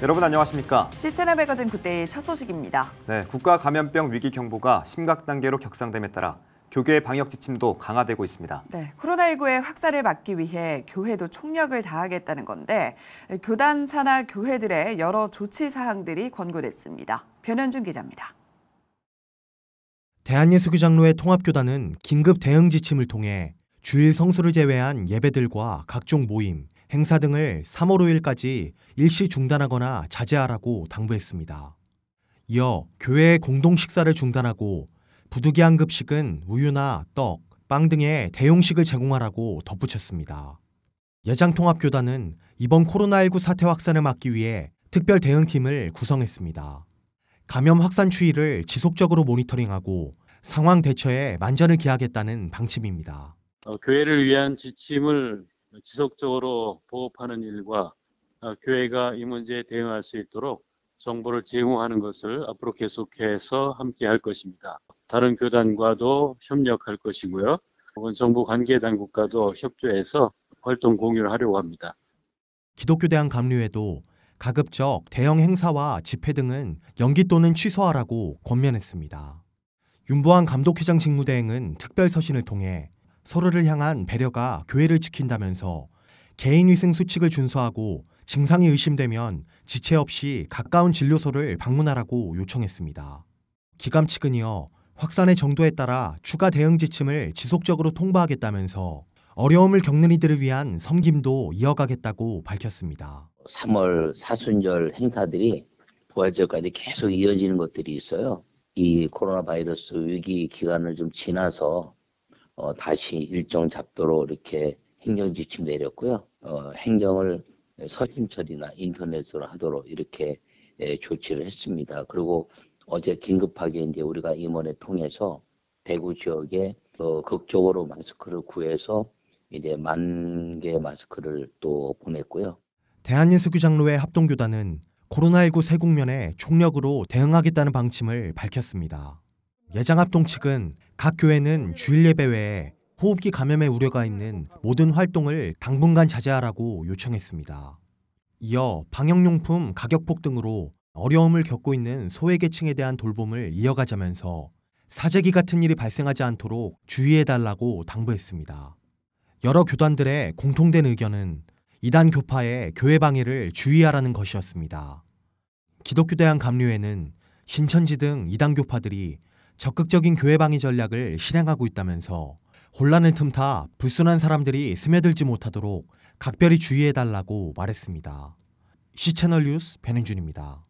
여러분 안녕하십니까? C채널 매거진 굿데이 첫 소식입니다. 네, 국가 감염병 위기 경보가 심각 단계로 격상됨에 따라 교계 방역 지침도 강화되고 있습니다. 네, 코로나19의 확산을 막기 위해 교회도 총력을 다하겠다는 건데 교단 산하 교회들의 여러 조치 사항들이 권고됐습니다. 변현준 기자입니다. 대한예수교장로회 통합교단은 긴급 대응 지침을 통해 주일 성수를 제외한 예배들과 각종 모임, 행사 등을 3월 5일까지 일시 중단하거나 자제하라고 당부했습니다. 이어 교회의 공동 식사를 중단하고 부득이한 급식은 우유나 떡, 빵 등의 대용식을 제공하라고 덧붙였습니다. 예장통합교단은 이번 코로나19 사태 확산을 막기 위해 특별 대응팀을 구성했습니다. 감염 확산 추이를 지속적으로 모니터링하고 상황 대처에 만전을 기하겠다는 방침입니다. 교회를 위한 지침을 지속적으로 보급하는 일과 교회가 이 문제에 대응할 수 있도록 정보를 제공하는 것을 앞으로 계속해서 함께 할 것입니다. 다른 교단과도 협력할 것이고요. 혹은 정부 관계 당국과도 협조해서 활동 공유를 하려고 합니다. 기독교대학 감리회도 가급적 대형 행사와 집회 등은 연기 또는 취소하라고 권면했습니다. 윤보한 감독회장 직무대행은 특별 서신을 통해 서로를 향한 배려가 교회를 지킨다면서 개인위생 수칙을 준수하고 증상이 의심되면 지체 없이 가까운 진료소를 방문하라고 요청했습니다. 기감 측은 이어 확산의 정도에 따라 추가 대응 지침을 지속적으로 통보하겠다면서 어려움을 겪는 이들을 위한 섬김도 이어가겠다고 밝혔습니다. 3월 사순절 행사들이 부활절까지 계속 이어지는 것들이 있어요. 이 코로나 바이러스 위기 기간을 좀 지나서 다시 일정 잡도록 이렇게 행정 지침 내렸고요. 행정을 서신처리나 인터넷으로 하도록 이렇게 조치를 했습니다. 그리고 어제 긴급하게 이제 우리가 임원회 통해서 대구 지역에 극적으로 마스크를 구해서 이제 10,000개 마스크를 또 보냈고요. 대한예수교장로회 합동교단은 코로나19 새 국면에 총력으로 대응하겠다는 방침을 밝혔습니다. 예장합동 측은 각 교회는 주일 예배 외에 호흡기 감염의 우려가 있는 모든 활동을 당분간 자제하라고 요청했습니다. 이어 방역용품 가격폭 등으로 어려움을 겪고 있는 소외계층에 대한 돌봄을 이어가자면서 사재기 같은 일이 발생하지 않도록 주의해달라고 당부했습니다. 여러 교단들의 공통된 의견은 이단 교파의 교회 방해를 주의하라는 것이었습니다. 기독교대학 감리회는 신천지 등 이단 교파들이 적극적인 교회 방해 전략을 실행하고 있다면서 혼란을 틈타 불순한 사람들이 스며들지 못하도록 각별히 주의해달라고 말했습니다. C채널 뉴스 변현준입니다.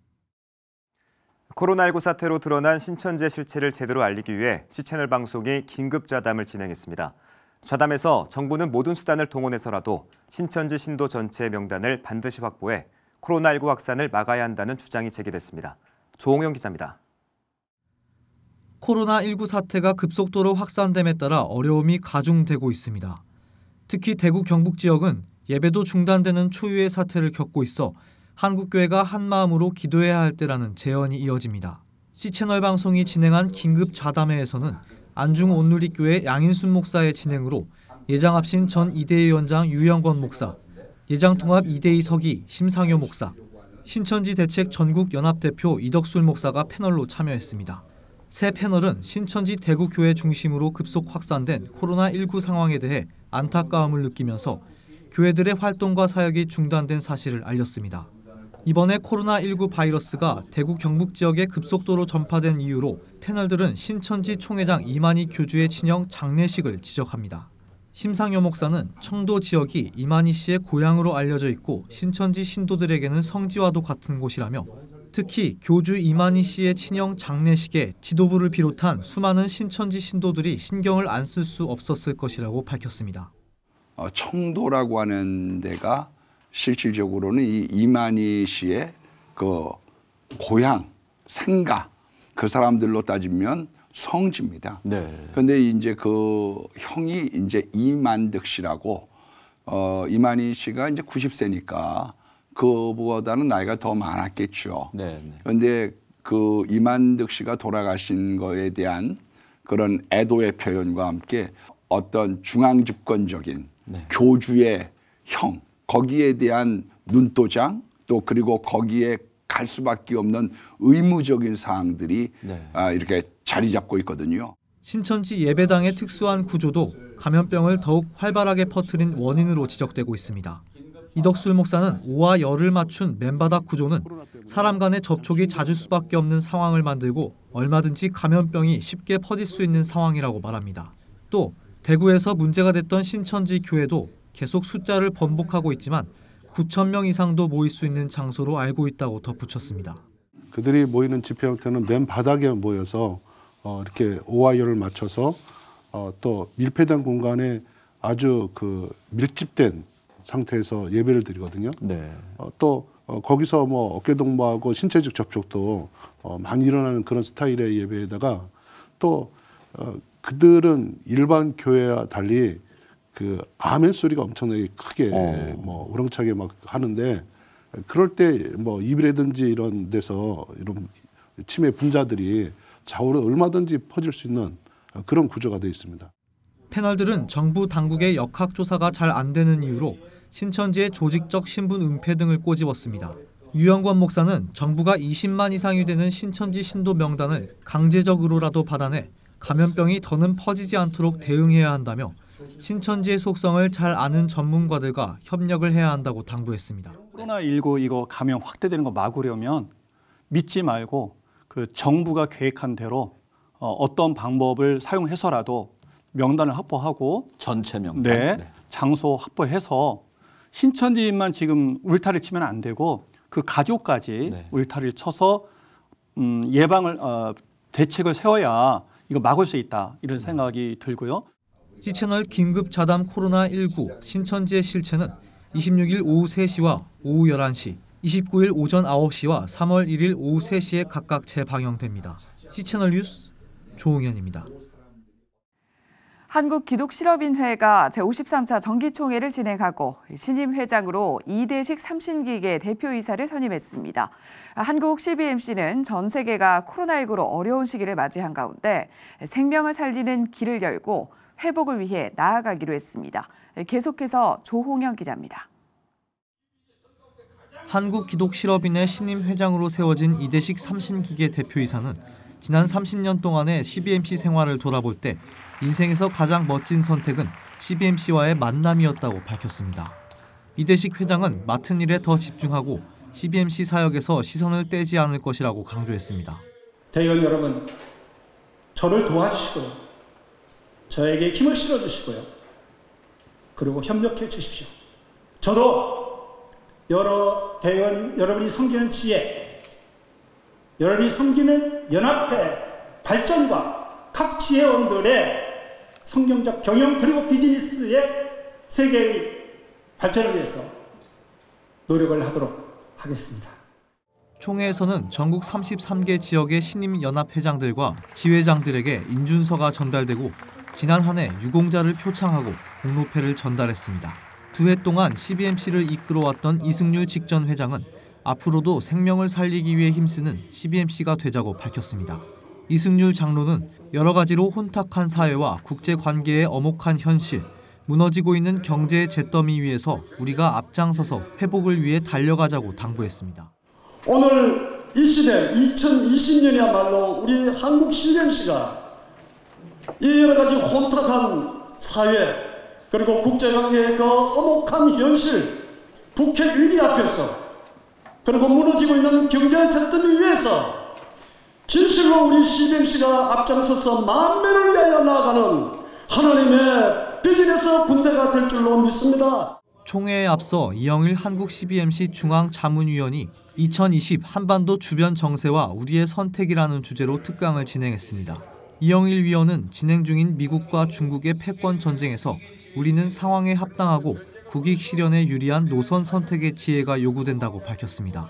코로나19 사태로 드러난 신천지의 실체를 제대로 알리기 위해 C채널 방송이 긴급좌담을 진행했습니다. 좌담에서 정부는 모든 수단을 동원해서라도 신천지 신도 전체의 명단을 반드시 확보해 코로나19 확산을 막아야 한다는 주장이 제기됐습니다. 조홍영 기자입니다. 코로나19 사태가 급속도로 확산됨에 따라 어려움이 가중되고 있습니다. 특히 대구 경북 지역은 예배도 중단되는 초유의 사태를 겪고 있어 한국교회가 한마음으로 기도해야 할 때라는 제언이 이어집니다. C채널 방송이 진행한 긴급 좌담회에서는 안중 온누리교회 양인순 목사의 진행으로 예장합신 전 이대희 위원장 유영권 목사, 예장통합 이대희 서기 심상효 목사, 신천지 대책 전국 연합대표 이덕술 목사가 패널로 참여했습니다. 새 패널은 신천지 대구교회 중심으로 급속 확산된 코로나19 상황에 대해 안타까움을 느끼면서 교회들의 활동과 사역이 중단된 사실을 알렸습니다. 이번에 코로나19 바이러스가 대구 경북 지역에 급속도로 전파된 이유로 패널들은 신천지 총회장 이만희 교주의 친형 장례식을 지적합니다. 심상효 목사는 청도 지역이 이만희 씨의 고향으로 알려져 있고 신천지 신도들에게는 성지와도 같은 곳이라며 특히 교주 이만희 씨의 친형 장례식에 지도부를 비롯한 수많은 신천지 신도들이 신경을 안 쓸 수 없었을 것이라고 밝혔습니다. 청도라고 하는 데가 실질적으로는 이 이만희 씨의 그 고향, 생가 그 사람들로 따지면 성지입니다. 그런데 이제 그 형이 이제 이만득 씨라고 이만희 씨가 이제 90세니까 그보다는 나이가 더 많았겠죠. 그런데 그 이만득 씨가 돌아가신 거에 대한 그런 애도의 표현과 함께 어떤 중앙집권적인 교주의 형 거기에 대한 눈도장 또 그리고 거기에 갈 수밖에 없는 의무적인 사항들이 이렇게 자리 잡고 있거든요. 신천지 예배당의 특수한 구조도 감염병을 더욱 활발하게 퍼뜨린 원인으로 지적되고 있습니다. 이덕술 목사는 오와 열을 맞춘 맨바닥 구조는 사람 간의 접촉이 잦을 수밖에 없는 상황을 만들고 얼마든지 감염병이 쉽게 퍼질 수 있는 상황이라고 말합니다. 또 대구에서 문제가 됐던 신천지 교회도 계속 숫자를 번복하고 있지만 9,000명 이상도 모일 수 있는 장소로 알고 있다고 덧붙였습니다. 그들이 모이는 집회 형태는 맨 바닥에 모여서 이렇게 오와 열을 맞춰서 또 밀폐된 공간에 아주 밀집된 상태에서 예배를 드리거든요. 또 거기서 뭐 어깨동무하고 신체적 접촉도 많이 일어나는 그런 스타일의 예배에다가 또 그들은 일반 교회와 달리 아멘 소리가 엄청나게 크게 뭐 우렁차게 막 하는데 그럴 때 뭐 입이라든지 이런 데서 이런 치매 분자들이 좌우로 얼마든지 퍼질 수 있는 그런 구조가 되어 있습니다. 패널들은 정부 당국의 역학조사가 잘 안 되는 이유로 신천지의 조직적 신분 은폐 등을 꼬집었습니다. 유영권 목사는 정부가 20만 이상이 되는 신천지 신도 명단을 강제적으로라도 받아내 감염병이 더는 퍼지지 않도록 대응해야 한다며 신천지의 속성을 잘 아는 전문가들과 협력을 해야 한다고 당부했습니다. 코로나19 이거 감염 확대되는 거 막으려면 믿지 말고 정부가 계획한 대로 어떤 방법을 사용해서라도 명단을 확보하고 전체 명단? 장소 확보해서 신천지만 지금 울타리를 치면 안 되고 그 가족까지 울타리를 쳐서 대책을 세워야 이거 막을 수 있다 이런 생각이 들고요. C채널 긴급 자담 코로나19 신천지의 실체는 26일 오후 3시와 오후 11시, 29일 오전 9시와 3월 1일 오후 3시에 각각 재방영됩니다. C채널 뉴스 조홍현입니다. 한국기독실업인회가 제53차 정기총회를 진행하고 신임 회장으로 이대식 삼신기계 대표이사를 선임했습니다. 한국 CBMC는 전 세계가 코로나19로 어려운 시기를 맞이한 가운데 생명을 살리는 길을 열고 회복을 위해 나아가기로 했습니다. 계속해서 조홍영 기자입니다. 한국기독실업인회 신임 회장으로 세워진 이대식 삼신기계 대표이사는 지난 30년 동안의 CBMC 생활을 돌아볼 때 인생에서 가장 멋진 선택은 CBMC와의 만남이었다고 밝혔습니다. 이대식 회장은 맡은 일에 더 집중하고 CBMC 사역에서 시선을 떼지 않을 것이라고 강조했습니다. 대의원 여러분, 저를 도와주시고요. 저에게 힘을 실어주시고요. 그리고 협력해 주십시오. 저도 대의원 여러분이 섬기는 지혜, 여러분이 섬기는 연합회 발전과 각 지혜원들의 성경적 경영 그리고 비즈니스의 세계의 발전을 위해서 노력을 하도록 하겠습니다. 총회에서는 전국 33개 지역의 신임 연합회장들과 지회장들에게 인준서가 전달되고 지난 한 해 유공자를 표창하고 공로패를 전달했습니다. 2해 동안 CBMC를 이끌어왔던 이승률 직전 회장은 앞으로도 생명을 살리기 위해 힘쓰는 CBMC가 되자고 밝혔습니다. 이승률 장로는 여러 가지로 혼탁한 사회와 국제관계의 엄혹한 현실, 무너지고 있는 경제의 잿더미 위에서 우리가 앞장서서 회복을 위해 달려가자고 당부했습니다. 오늘 이 시대 2020년이야말로 우리 한국 CBMC가 이 여러 가지 혼탁한 사회 그리고 국제관계의 그 엄혹한 현실, 북핵 위기 앞에서 그리고 무너지고 있는 경제 잿더미 위에서 진실로 우리 CBMC가 앞장서서 만민을 위하여 나아가는 하나님의 비전에서 군대가 될 줄로 믿습니다. 총회에 앞서 이영일 한국 CBMC 중앙자문위원이 2020 한반도 주변 정세와 우리의 선택이라는 주제로 특강을 진행했습니다. 이영일 위원은 진행 중인 미국과 중국의 패권 전쟁에서 우리는 상황에 합당하고 국익 실현에 유리한 노선 선택의 지혜가 요구된다고 밝혔습니다.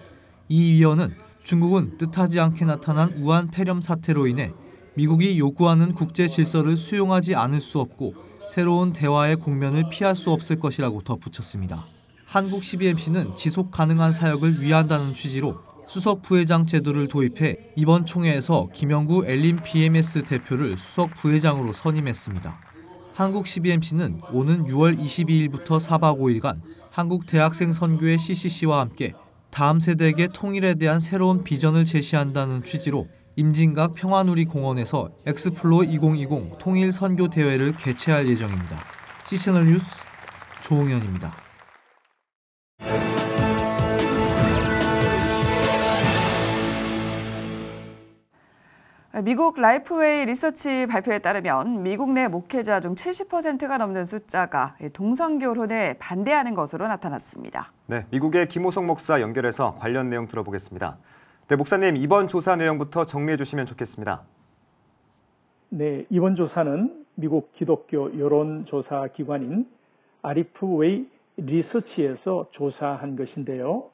이 위원은 중국은 뜻하지 않게 나타난 우한 폐렴 사태로 인해 미국이 요구하는 국제 질서를 수용하지 않을 수 없고 새로운 대화의 국면을 피할 수 없을 것이라고 덧붙였습니다. 한국 CBMC는 지속 가능한 사역을 위한다는 취지로 수석 부회장 제도를 도입해 이번 총회에서 김영구 엘린 BMS 대표를 수석 부회장으로 선임했습니다. 한국 CBMC는 오는 6월 22일부터 4박 5일간 한국 대학생 선교회 CCC와 함께 다음 세대에게 통일에 대한 새로운 비전을 제시한다는 취지로 임진각 평화누리공원에서 엑스플로 2020 통일 선교 대회를 개최할 예정입니다. CCNL 뉴스 조홍현입니다. 미국 라이프웨이 리서치 발표에 따르면 미국 내 목회자 중 70%가 넘는 숫자가 동성결혼에 반대하는 것으로 나타났습니다. 네, 미국의 김호성 목사 연결해서 관련 내용 들어보겠습니다. 네, 목사님, 이번 조사 내용부터 정리해 주시면 좋겠습니다. 네, 이번 조사는 미국 기독교 여론조사 기관인 라이프웨이 리서치에서 조사한 것인데요.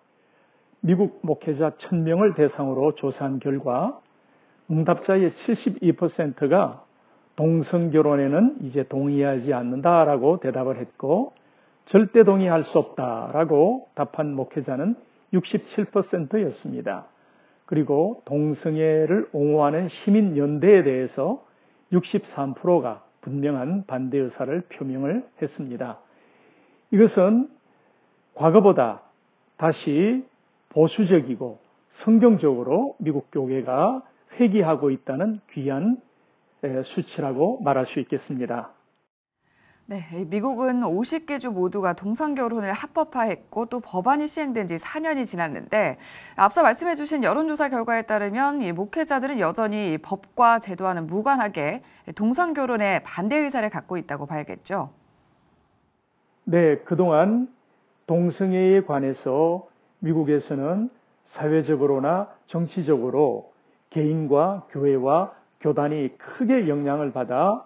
미국 목회자 1000명을 대상으로 조사한 결과 응답자의 72%가 동성결혼에는 이제 동의하지 않는다라고 대답을 했고 절대 동의할 수 없다라고 답한 목회자는 67%였습니다. 그리고 동성애를 옹호하는 시민연대에 대해서 63%가 분명한 반대 의사를 표명을 했습니다. 이것은 과거보다 다시 보수적이고 성경적으로 미국 교회가 회귀하고 있다는 귀한 수치라고 말할 수 있겠습니다. 네, 미국은 50개 주 모두가 동성결혼을 합법화했고 또 법안이 시행된 지 4년이 지났는데 앞서 말씀해 주신 여론조사 결과에 따르면 이 목회자들은 여전히 법과 제도와는 무관하게 동성결혼에 반대 의사를 갖고 있다고 봐야겠죠? 네, 그동안 동성애에 관해서 미국에서는 사회적으로나 정치적으로 개인과 교회와 교단이 크게 영향을 받아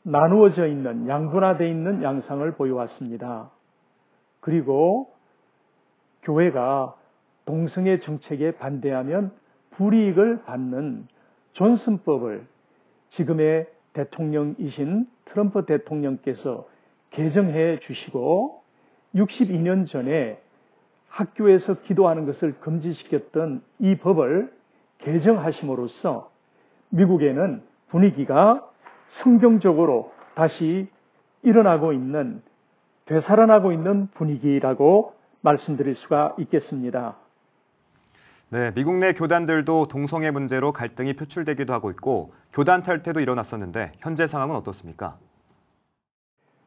나누어져 있는, 양분화되어 있는 양상을 보여왔습니다. 그리고 교회가 동성애 정책에 반대하면 불이익을 받는 존슨법을 지금의 대통령이신 트럼프 대통령께서 개정해 주시고 62년 전에 학교에서 기도하는 것을 금지시켰던 이 법을 개정하심으로써 미국에는 분위기가 성경적으로 다시 일어나고 있는, 되살아나고 있는 분위기라고 말씀드릴 수가 있겠습니다. 네, 미국 내 교단들도 동성애 문제로 갈등이 표출되기도 하고 있고 교단 탈퇴도 일어났었는데 현재 상황은 어떻습니까?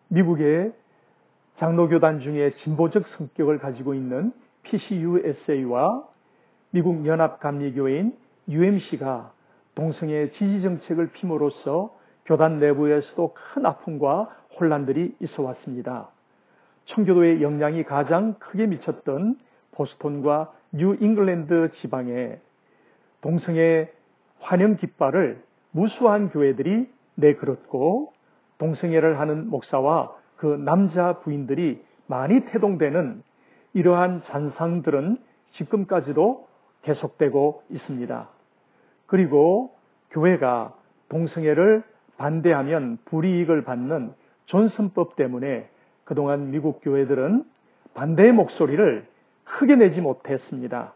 미국의 장로교단 중에 진보적 성격을 가지고 있는 PCUSA와 미국 연합감리교회인 UMC가 동성애 지지 정책을 핌으로써 교단 내부에서도 큰 아픔과 혼란들이 있어 왔습니다. 청교도의 영향이 가장 크게 미쳤던 보스턴과 뉴 잉글랜드 지방에 동성애 환영 깃발을 무수한 교회들이 내걸었고 동성애를 하는 목사와 그 남자 부인들이 많이 태동되는 이러한 잔상들은 지금까지도 계속되고 있습니다. 그리고 교회가 동성애를 반대하면 불이익을 받는 존슨법 때문에 그동안 미국 교회들은 반대의 목소리를 크게 내지 못했습니다.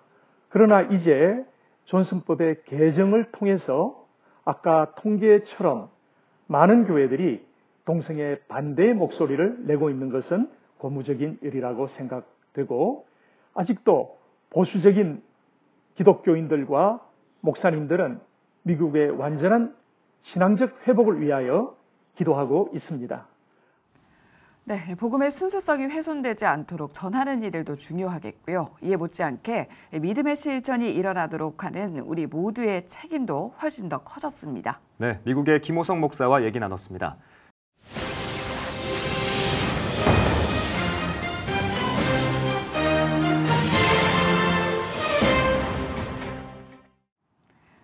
그러나 이제 존슨법의 개정을 통해서 아까 통계처럼 많은 교회들이 동성애 반대의 목소리를 내고 있는 것은 고무적인 일이라고 생각되고 아직도 보수적인 기독교인들과 목사님들은 미국의 완전한 신앙적 회복을 위하여 기도하고 있습니다. 네, 복음의 순수성이 훼손되지 않도록 전하는 이들도 중요하겠고요. 이에 못지않게 믿음의 실천이 일어나도록 하는 우리 모두의 책임도 훨씬 더 커졌습니다. 네, 미국의 김호성 목사와 얘기 나눴습니다.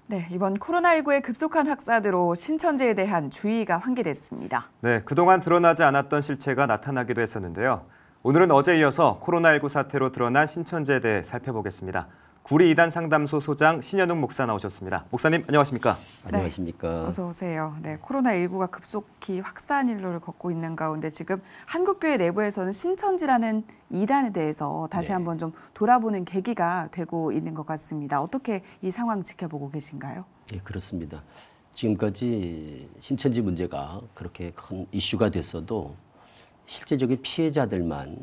네, 이번 코로나19의 급속한 확산으로 신천지에 대한 주의가 환기됐습니다. 네, 그동안 드러나지 않았던 실체가 나타나기도 했었는데요. 오늘은 어제 이어서 코로나19 사태로 드러난 신천지에 대해 살펴보겠습니다. 구리 이단 상담소 소장 신현웅 목사 나오셨습니다. 목사님, 안녕하십니까? 안녕하십니까? 네, 어서 오세요. 네, 코로나19가 급속히 확산 일로를 걷고 있는 가운데 지금 한국교회 내부에서는 신천지라는 이단에 대해서 다시 한번 좀 돌아보는 계기가 되고 있는 것 같습니다. 어떻게 이 상황 지켜보고 계신가요? 네, 그렇습니다. 지금까지 신천지 문제가 그렇게 큰 이슈가 됐어도 실제적인 피해자들만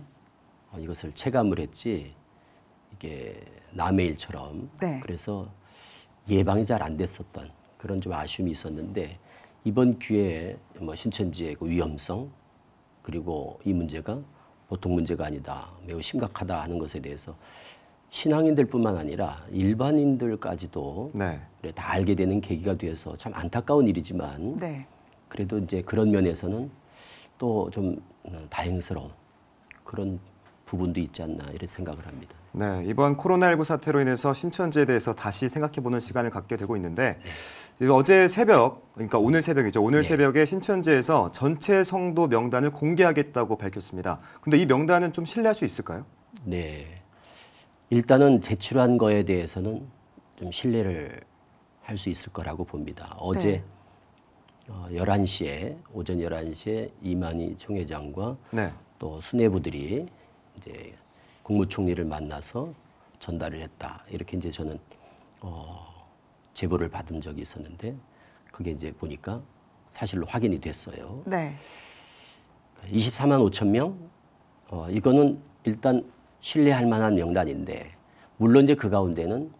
이것을 체감을 했지 이게 남의 일처럼 네. 그래서 예방이 잘 안 됐었던 그런 좀 아쉬움이 있었는데 이번 기회에 뭐 신천지의 그 위험성 그리고 이 문제가 보통 문제가 아니다, 매우 심각하다 하는 것에 대해서 신앙인들뿐만 아니라 일반인들까지도 네. 다 알게 되는 계기가 돼서 참 안타까운 일이지만 네. 그래도 이제 그런 면에서는 또 좀 다행스러운 그런 부분도 있지 않나 이런 생각을 합니다. 네, 이번 코로나19 사태로 인해서 신천지에 대해서 다시 생각해보는 시간을 갖게 되고 있는데 어제 새벽, 그러니까 오늘 새벽이죠. 오늘 네. 새벽에 신천지에서 전체 성도 명단을 공개하겠다고 밝혔습니다. 근데 이 명단은 좀 신뢰할 수 있을까요? 네, 일단은 제출한 거에 대해서는 좀 신뢰를 할 수 있을 거라고 봅니다. 어제 11시에 오전 11시에 이만희 총회장과 네. 또 수뇌부들이 이제 국무총리를 만나서 전달을 했다. 이렇게 이제 저는 제보를 받은 적이 있었는데 그게 이제 보니까 사실로 확인이 됐어요. 네. 24만 5천 명. 이거는 일단 신뢰할 만한 명단인데 물론 이제 그 가운데는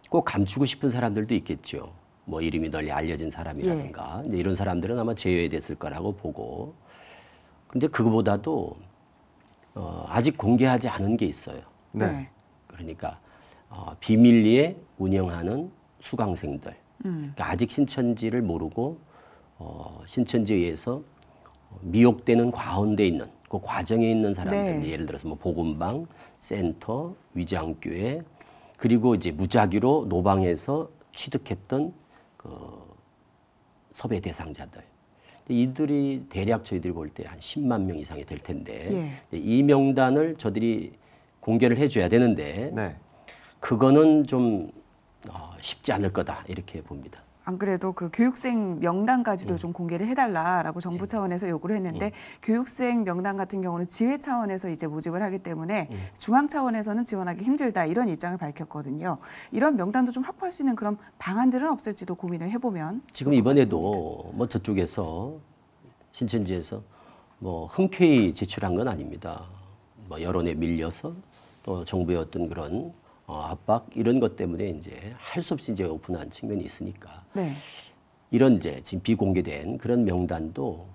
꼭 감추고 싶은 사람들도 있겠죠. 뭐 이름이 널리 알려진 사람이라든가 이제 이런 사람들은 아마 제외됐을 거라고 보고. 근데 그거보다도 아직 공개하지 않은 게 있어요. 네. 그러니까 비밀리에 운영하는 수강생들. 그러니까 아직 신천지를 모르고 신천지에 의해서 미혹되는 가운데 있는 그 과정에 있는 사람들. 네. 예를 들어서 뭐 복음방, 센터, 위장교회 그리고 이제 무작위로 노방에서 취득했던 그 섭외 대상자들. 이들이 대략 저희들이 볼 때 한 10만 명 이상이 될 텐데 이 명단을 저들이 공개를 해줘야 되는데 네. 그거는 좀 쉽지 않을 거다 이렇게 봅니다. 안 그래도 그 교육생 명단까지도 좀 공개를 해달라라고 정부 차원에서 요구를 했는데 교육생 명단 같은 경우는 지회 차원에서 이제 모집을 하기 때문에 중앙 차원에서는 지원하기 힘들다 이런 입장을 밝혔거든요. 이런 명단도 좀 확보할 수 있는 그런 방안들은 없을지도 고민을 해보면 지금 이번에도 뭐 저쪽에서 신천지에서 뭐 흔쾌히 제출한 건 아닙니다. 뭐 여론에 밀려서 또 정부의 어떤 그런 압박 이런 것 때문에 이제 할 수 없이 이제 오픈한 측면이 있으니까 네. 이런 이제 지금 비공개된 그런 명단도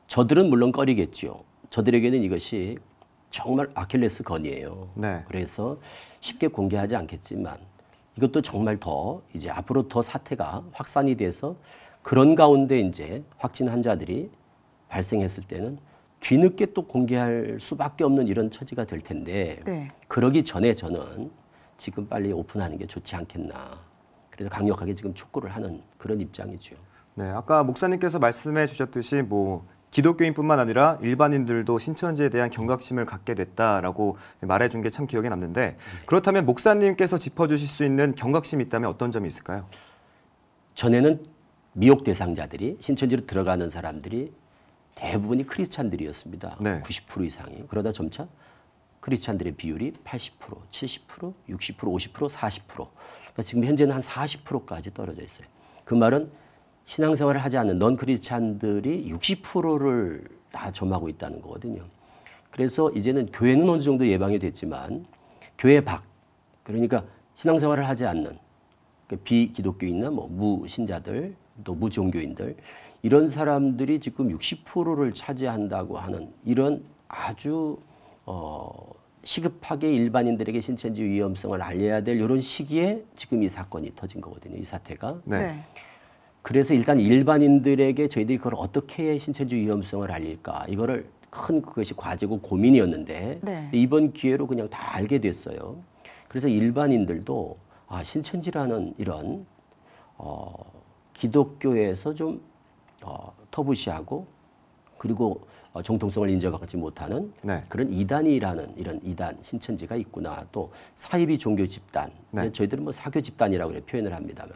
저들은 물론 꺼리겠죠. 저들에게는 이것이 정말 아킬레스건이에요. 네. 그래서 쉽게 공개하지 않겠지만 이것도 정말 더 이제 앞으로 더 사태가 확산이 돼서 그런 가운데 이제 확진 환자들이 발생했을 때는 뒤늦게 또 공개할 수밖에 없는 이런 처지가 될 텐데 그러기 전에 저는 지금 빨리 오픈하는 게 좋지 않겠나. 그래서 강력하게 지금 촉구를 하는 그런 입장이죠. 네, 아까 목사님께서 말씀해 주셨듯이 뭐 기독교인뿐만 아니라 일반인들도 신천지에 대한 경각심을 갖게 됐다라고 말해준 게 참 기억에 남는데 그렇다면 목사님께서 짚어주실 수 있는 경각심이 있다면 어떤 점이 있을까요? 전에는 미혹 대상자들이 신천지로 들어가는 사람들이 대부분이 크리스찬들이었습니다. 네. 90% 이상이. 그러다 점차 크리스찬들의 비율이 80%, 70%, 60%, 50%, 40%. 그러니까 지금 현재는 한 40%까지 떨어져 있어요. 그 말은 신앙생활을 하지 않는 넌 크리스찬들이 60%를 다 점하고 있다는 거거든요. 그래서 이제는 교회는 어느 정도 예방이 됐지만 교회 밖, 그러니까 신앙생활을 하지 않는 비기독교인이나 뭐 무신자들, 또 무종교인들 이런 사람들이 지금 60%를 차지한다고 하는 이런 아주 시급하게 일반인들에게 신천지 위험성을 알려야 될 이런 시기에 지금 이 사건이 터진 거거든요. 이 사태가. 네. 그래서 일단 일반인들에게 저희들이 그걸 어떻게 신천지 위험성을 알릴까 이거를 큰 그것이 과제고 고민이었는데 이번 기회로 그냥 다 알게 됐어요. 그래서 일반인들도 신천지라는 이런 기독교에서 좀 터부시하고 그리고 정통성을 인정받지 못하는 그런 이단이라는 이런 이단 신천지가 있구나. 또 사이비 종교 집단, 저희들은 뭐 사교 집단이라고 그래 표현을 합니다만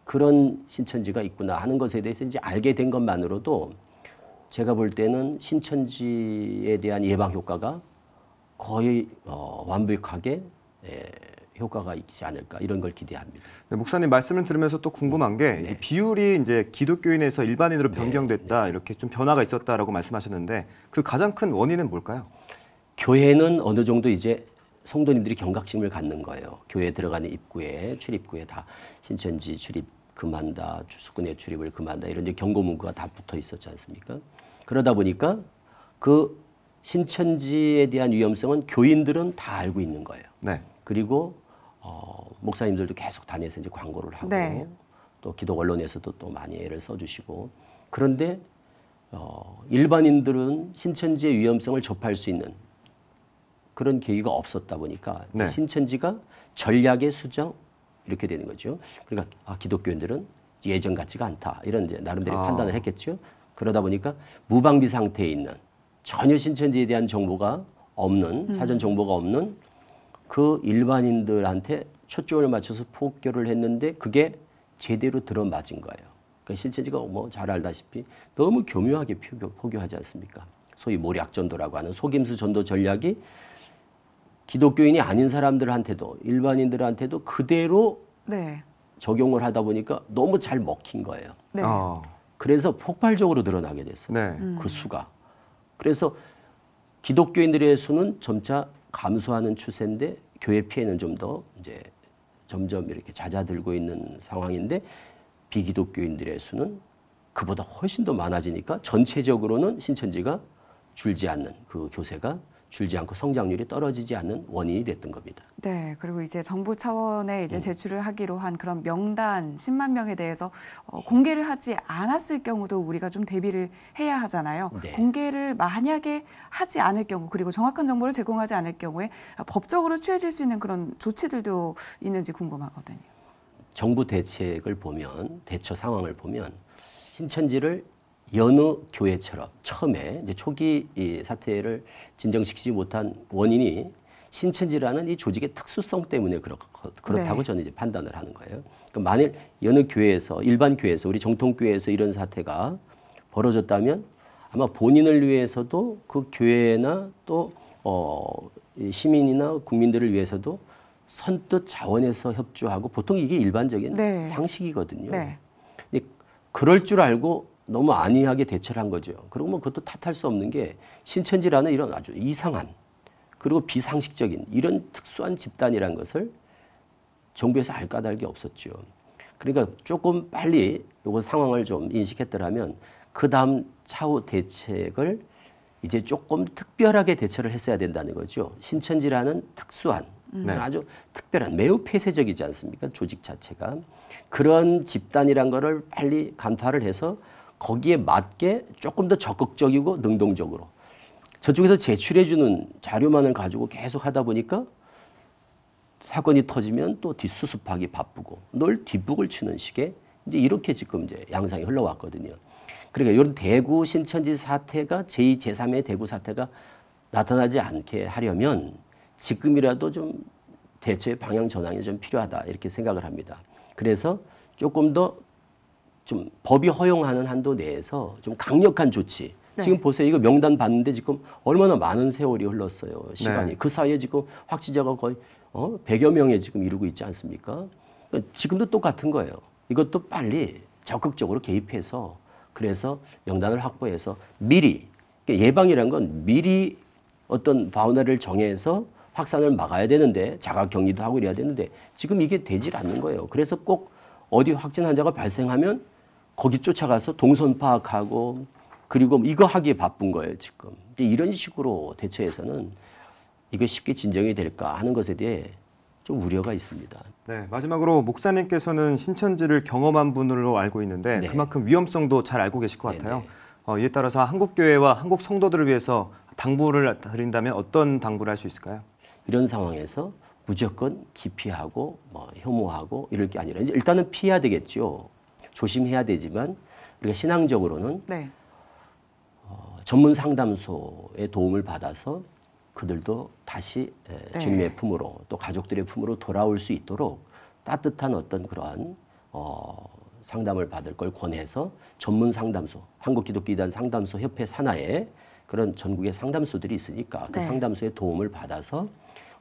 그런 신천지가 있구나 하는 것에 대해서 이제 알게 된 것만으로도 제가 볼 때는 신천지에 대한 예방 효과가 거의 완벽하게 효과가 있지 않을까 이런 걸 기대합니다. 네, 목사님 말씀을 들으면서 또 궁금한 게 비율이 이제 기독교인에서 일반인으로 변경됐다 이렇게 좀 변화가 있었다라고 말씀하셨는데 그 가장 큰 원인은 뭘까요? 교회는 어느 정도 이제 성도님들이 경각심을 갖는 거예요. 교회에 들어가는 입구에 출입구에 다 신천지 출입 금한다, 수군의 출입을 금한다 이런 이제 경고 문구가 다 붙어 있었지 않습니까? 그러다 보니까 그 신천지에 대한 위험성은 교인들은 다 알고 있는 거예요. 네. 그리고 목사님들도 계속 다녀서 이제 광고를 하고 네. 또 기독 언론에서도 또 많이 애를 써주시고 그런데 일반인들은 신천지의 위험성을 접할 수 있는 그런 계기가 없었다 보니까 네. 신천지가 전략의 수정 이렇게 되는 거죠. 그러니까 기독교인들은 예전 같지가 않다 이런 이제 나름대로 판단을 했겠죠. 그러다 보니까 무방비 상태에 있는 전혀 신천지에 대한 정보가 없는 사전 정보가 없는 그 일반인들한테 초점을 맞춰서 폭격을 했는데 그게 제대로 들어맞은 거예요. 그러니까 신천지가 뭐 잘 알다시피 너무 교묘하게 포교하지 않습니까? 소위 모략전도라고 하는 속임수 전도 전략이 기독교인이 아닌 사람들한테도 일반인들한테도 그대로 네. 적용을 하다 보니까 너무 잘 먹힌 거예요. 네. 그래서 폭발적으로 늘어나게 됐어요. 네. 그 수가. 그래서 기독교인들의 수는 점차 감소하는 추세인데 교회 피해는 좀 더 이제 점점 이렇게 잦아들고 있는 상황인데 비기독교인들의 수는 그보다 훨씬 더 많아지니까 전체적으로는 신천지가 줄지 않는 그 교세가 줄지 않고 성장률이 떨어지지 않는 원인이 됐던 겁니다. 네, 그리고 이제 정부 차원에 이제 제출을 하기로 한 그런 명단 10만 명에 대해서 공개를 하지 않았을 경우도 우리가 좀 대비를 해야 하잖아요. 네. 공개를 만약에 하지 않을 경우 그리고 정확한 정보를 제공하지 않을 경우에 법적으로 취해질 수 있는 그런 조치들도 있는지 궁금하거든요. 정부 대책을 보면 대처 상황을 보면 신천지를 여느 교회처럼 처음에 이제 초기 이 사태를 진정시키지 못한 원인이 신천지라는 이 조직의 특수성 때문에 그렇다고 네. 저는 이제 판단을 하는 거예요. 그러니까 만일 여느 교회에서 일반 교회에서 우리 정통교회에서 이런 사태가 벌어졌다면 아마 본인을 위해서도 그 교회나 또 시민이나 국민들을 위해서도 선뜻 자원해서 협조하고 보통 이게 일반적인 네. 상식이거든요. 네. 근데 그럴 줄 알고 너무 안이하게 대처를 한 거죠. 그리고 뭐 그것도 탓할 수 없는 게 신천지라는 이런 아주 이상한 그리고 비상식적인 이런 특수한 집단이라는 것을 정부에서 알 까닭이 없었죠. 그러니까 조금 빨리 이거 상황을 좀 인식했더라면 그 다음 차후 대책을 이제 조금 특별하게 대처를 했어야 된다는 거죠. 신천지라는 특수한 아주 특별한 매우 폐쇄적이지 않습니까? 조직 자체가. 그런 집단이란 거를 빨리 간파를 해서 거기에 맞게 조금 더 적극적이고 능동적으로 저쪽에서 제출해주는 자료만을 가지고 계속 하다 보니까 사건이 터지면 또 뒷수습하기 바쁘고 늘 뒷북을 치는 식의 이제 이렇게 지금 이제 양상이 흘러왔거든요. 그러니까 이런 대구 신천지 사태가 제2, 제3의 대구 사태가 나타나지 않게 하려면 지금이라도 좀 대처의 방향 전환이 좀 필요하다 이렇게 생각을 합니다. 그래서 조금 더 좀 법이 허용하는 한도 내에서 좀 강력한 조치. 네. 지금 보세요. 이거 명단 봤는데 지금 얼마나 많은 세월이 흘렀어요. 시간이. 네. 그 사이에 지금 확진자가 거의 100여 명에 지금 이르고 있지 않습니까? 그러니까 지금도 똑같은 거예요. 이것도 빨리 적극적으로 개입해서 그래서 명단을 확보해서 미리 그러니까 예방이라는 건 미리 어떤 바운더리를 정해서 확산을 막아야 되는데 자가격리도 하고 이래야 되는데 지금 이게 되질 않는 거예요. 그래서 꼭 어디 확진 환자가 발생하면 거기 쫓아가서 동선 파악하고 그리고 이거 하기에 바쁜 거예요, 지금. 이런 식으로 대처해서는 이거 쉽게 진정이 될까 하는 것에 대해 좀 우려가 있습니다. 네, 마지막으로 목사님께서는 신천지를 경험한 분으로 알고 있는데 네. 그만큼 위험성도 잘 알고 계실 것 같아요. 네네. 이에 따라서 한국교회와 한국 성도들을 위해서 당부를 드린다면 어떤 당부를 할 수 있을까요? 이런 상황에서 무조건 기피하고 혐오하고 이럴 게 아니라 이제 일단은 피해야 되겠죠. 조심해야 되지만 우리가 신앙적으로는 네. 전문 상담소의 도움을 받아서 그들도 다시 네. 주님의 품으로 또 가족들의 품으로 돌아올 수 있도록 따뜻한 어떤 그러한 상담을 받을 걸 권해서 전문 상담소, 한국기독교이단 상담소 협회 산하에 그런 전국의 상담소들이 있으니까 그 네. 상담소의 도움을 받아서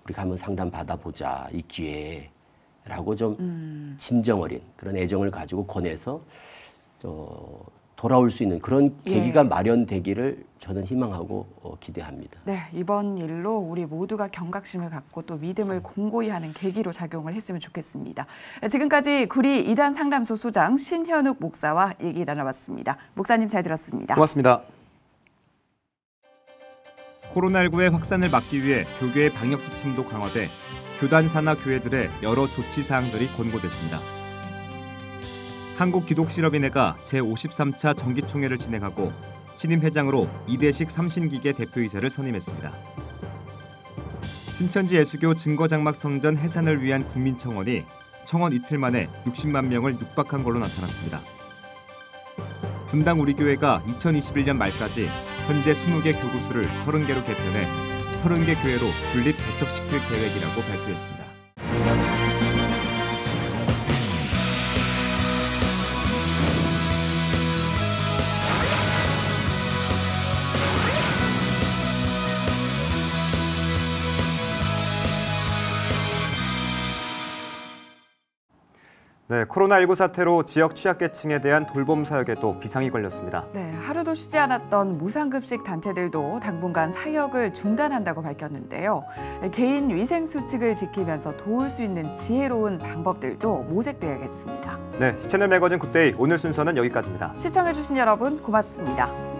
우리가 한번 상담 받아보자 이 기회라고 좀 진정 어린 그런 애정을 가지고 권해서 돌아올 수 있는 그런 계기가 예. 마련되기를 저는 희망하고 기대합니다. 네, 이번 일로 우리 모두가 경각심을 갖고 또 믿음을 공고히 하는 계기로 작용을 했으면 좋겠습니다. 지금까지 구리 이단 상담소 소장 신현욱 목사와 얘기 나눠봤습니다. 목사님 잘 들었습니다. 고맙습니다. 코로나19의 확산을 막기 위해 교계의 방역 지침도 강화돼 교단사나 교회들의 여러 조치 사항들이 권고됐습니다. 한국기독실업인회가 제53차 정기총회를 진행하고 신임 회장으로 이대식 삼신기계 대표이사를 선임했습니다. 신천지 예수교 증거장막 성전 해산을 위한 국민청원이 청원 이틀 만에 60만 명을 육박한 걸로 나타났습니다. 분당 우리교회가 2021년 말까지 현재 20개 교구수를 30개로 개편해 30개 교회로 분립 개척시킬 계획이라고 발표했습니다. 네, 코로나19 사태로 지역 취약계층에 대한 돌봄 사역에도 비상이 걸렸습니다. 네, 하루도 쉬지 않았던 무상급식 단체들도 당분간 사역을 중단한다고 밝혔는데요. 개인 위생 수칙을 지키면서 도울 수 있는 지혜로운 방법들도 모색돼야겠습니다. 네, 시채널 매거진 굿데이 오늘 순서는 여기까지입니다. 시청해주신 여러분 고맙습니다.